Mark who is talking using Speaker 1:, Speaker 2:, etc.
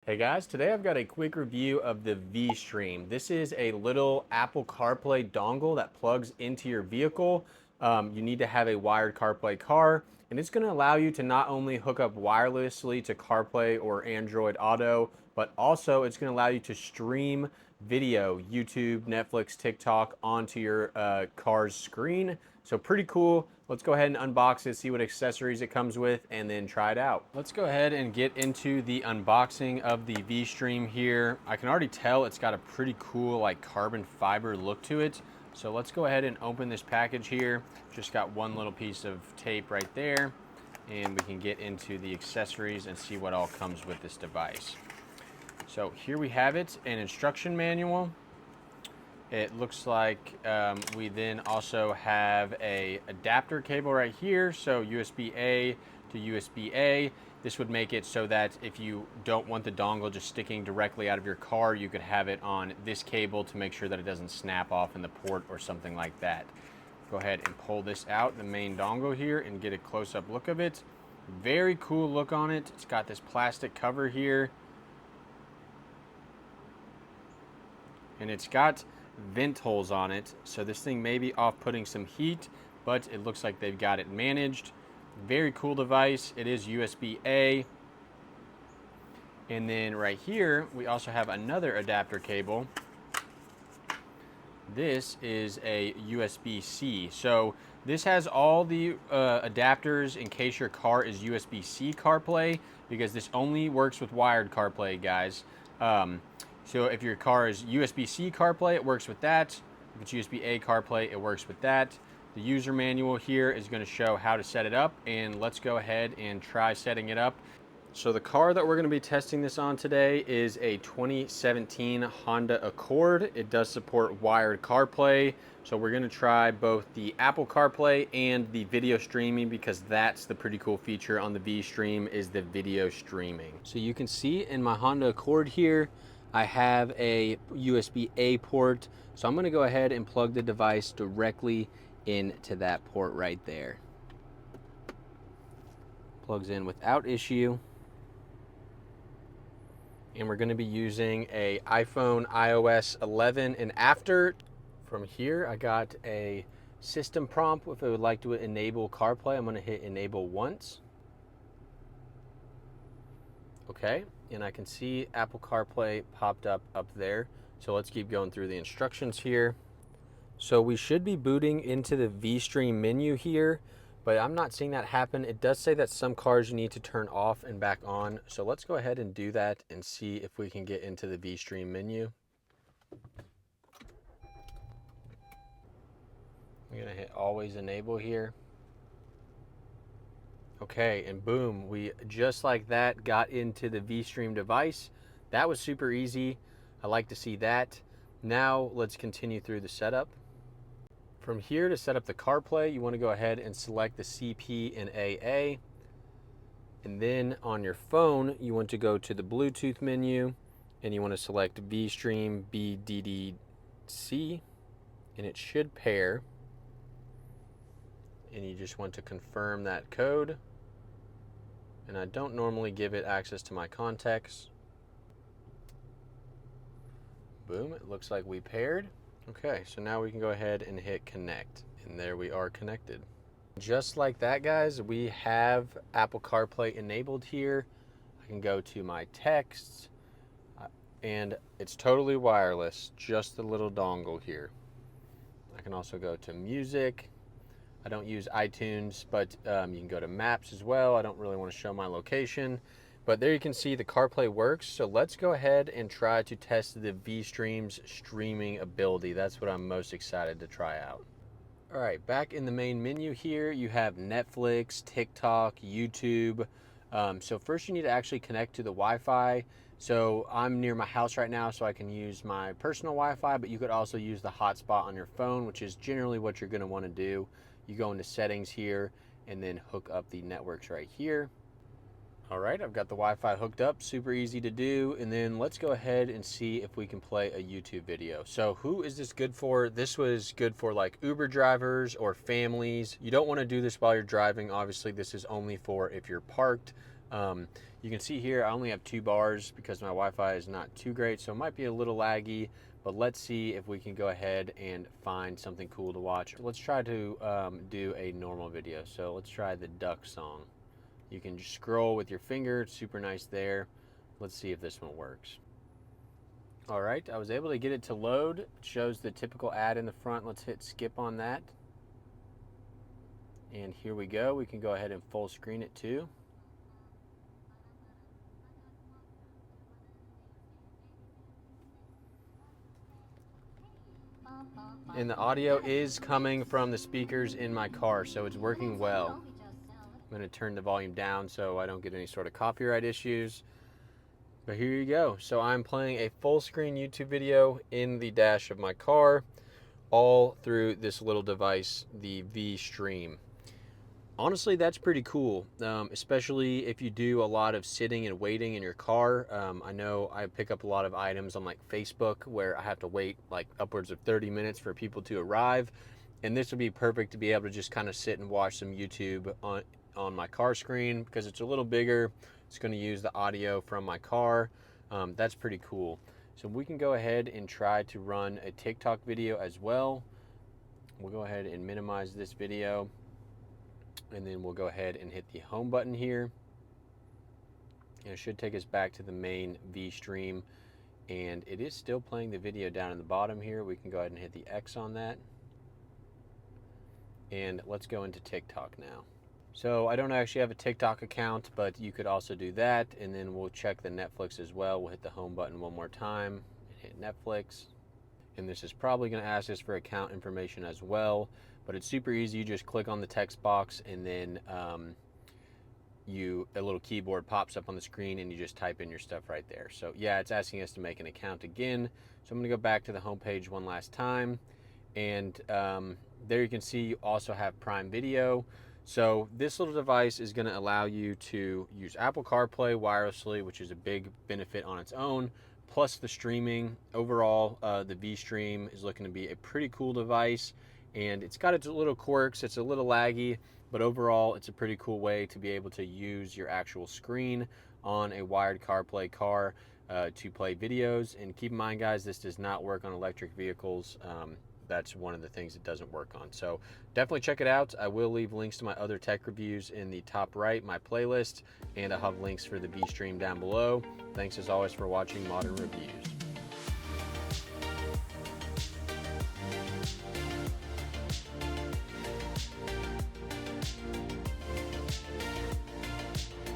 Speaker 1: Hey guys, today I've got a quick review of the Vstream. This is a little Apple CarPlay dongle that plugs into your vehicle. You need to have a wired CarPlay car, and it's going to allow you to not only hook up wirelessly to CarPlay or Android Auto, but also it's going to allow you to stream video, YouTube, Netflix, TikTok onto your car's screen. So pretty cool. Let's go ahead and unbox it, see what accessories it comes with, and then try it out. Let's go ahead and get into the unboxing of the Vstream here. I can already tell it's got a pretty cool like carbon fiber look to it. So let's go ahead and open this package here. Just got one little piece of tape right there, and we can get into the accessories and see what all comes with this device. So here we have it, an instruction manual. It looks like we then also have a adapter cable right here, so USB-A to USB-A. This would make it so that if you don't want the dongle just sticking directly out of your car, you could have it on this cable to make sure that it doesn't snap off in the port or something like that. Go ahead and pull this out, the main dongle here, and get a close-up look of it. Very cool look on it. It's got this plastic cover here, and it's got vent holes on it, so this thing may be off-putting some heat, but it looks like they've got it managed. Very cool device. It is USB-A. And then right here we also have another adapter cable. This is a USB-C, so this has all the adapters in case your car is USB-C CarPlay, because this only works with wired CarPlay, guys. So if your car is USB-C CarPlay, it works with that. If it's USB-A CarPlay, it works with that. The user manual here is going to show how to set it up, and let's go ahead and try setting it up. So the car that we're going to be testing this on today is a 2017 Honda Accord. It does support wired CarPlay, so we're going to try both the Apple CarPlay and the video streaming, because that's the pretty cool feature on the Vstream, is the video streaming. So you can see in my Honda Accord here, I have a USB-A port, so I'm going to go ahead and plug the device directly into that port right there. Plugs in without issue. And we're going to be using a iPhone iOS 11 and after. From here I got a system prompt if I would like to enable CarPlay. I'm going to hit enable once. Okay, and I can see Apple CarPlay popped up there. So let's keep going through the instructions here. So we should be booting into the Vstream menu here, but I'm not seeing that happen. It does say that some cars you need to turn off and back on. So let's go ahead and do that and see if we can get into the Vstream menu. I'm gonna hit always enable here. Okay, and boom, we just like that got into the Vstream device. That was super easy. I like to see that. Now let's continue through the setup. From here, to set up the CarPlay, you want to go ahead and select the CP and AA. And then on your phone, you want to go to the Bluetooth menu and you want to select Vstream BDDC, and it should pair. And you just want to confirm that code. And I don't normally give it access to my contacts. Boom, it looks like we paired. Okay, so now we can go ahead and hit connect, and there we are connected. Just like that, guys, we have Apple CarPlay enabled here. I can go to my texts, and it's totally wireless, just the little dongle here. I can also go to music. I don't use iTunes, but you can go to maps as well. I don't really want to show my location, but there you can see the CarPlay works. So let's go ahead and try to test the Vstream's streaming ability. That's what I'm most excited to try out. All right, back in the main menu here, you have Netflix, TikTok, YouTube. So first you need to actually connect to the Wi-Fi. So I'm near my house right now, so I can use my personal Wi-Fi, but you could also use the hotspot on your phone, which is generally what you're going to want to do. You go into settings here and then hook up the networks right here. All right, I've got the Wi-Fi hooked up, super easy to do. And then let's go ahead and see if we can play a YouTube video. So who is this good for? This was good for like Uber drivers or families. You don't want to do this while you're driving. Obviously, this is only for if you're parked. You can see here I only have 2 bars because my Wi-Fi is not too great, so it might be a little laggy, but let's see if we can go ahead and find something cool to watch. Let's try to do a normal video. So let's try the duck song. You can just scroll with your finger, it's super nice there. Let's see if this one works. All right, I was able to get it to load. It shows the typical ad in the front. Let's hit skip on that. And here we go. We can go ahead and full screen it too. And the audio is coming from the speakers in my car, so it's working well. I'm going to turn the volume down so I don't get any sort of copyright issues. But here you go. So I'm playing a full screen YouTube video in the dash of my car, all through this little device, the Vstream. Honestly, that's pretty cool, especially if you do a lot of sitting and waiting in your car. I know I pick up a lot of items on like Facebook where I have to wait like upwards of 30 minutes for people to arrive. And this would be perfect to be able to just kind of sit and watch some YouTube on my car screen because it's a little bigger. It's going to use the audio from my car. That's pretty cool. So we can go ahead and try to run a TikTok video as well. We'll go ahead and minimize this video. And then we'll go ahead and hit the home button here. And it should take us back to the main Vstream. And it is still playing the video down in the bottom here. We can go ahead and hit the X on that. And let's go into TikTok now. So I don't actually have a TikTok account, but you could also do that. And then we'll check the Netflix as well. We'll hit the home button one more time and hit Netflix. And this is probably going to ask us for account information as well, but it's super easy. You just click on the text box and then a little keyboard pops up on the screen and you just type in your stuff right there. So yeah, it's asking us to make an account again. So I'm going to go back to the home page one last time, and there you can see you also have Prime Video. So this little device is going to allow you to use Apple CarPlay wirelessly, which is a big benefit on its own, plus the streaming. Overall, the Vstream is looking to be a pretty cool device, and it's got its little quirks. It's a little laggy, but overall it's a pretty cool way to be able to use your actual screen on a wired CarPlay car to play videos. And keep in mind, guys, this does not work on electric vehicles. That's one of the things it doesn't work on. So definitely check it out. I will leave links to my other tech reviews in the top right, my playlist, and I'll have links for the Vstream down below. Thanks as always for watching Modern Reviews.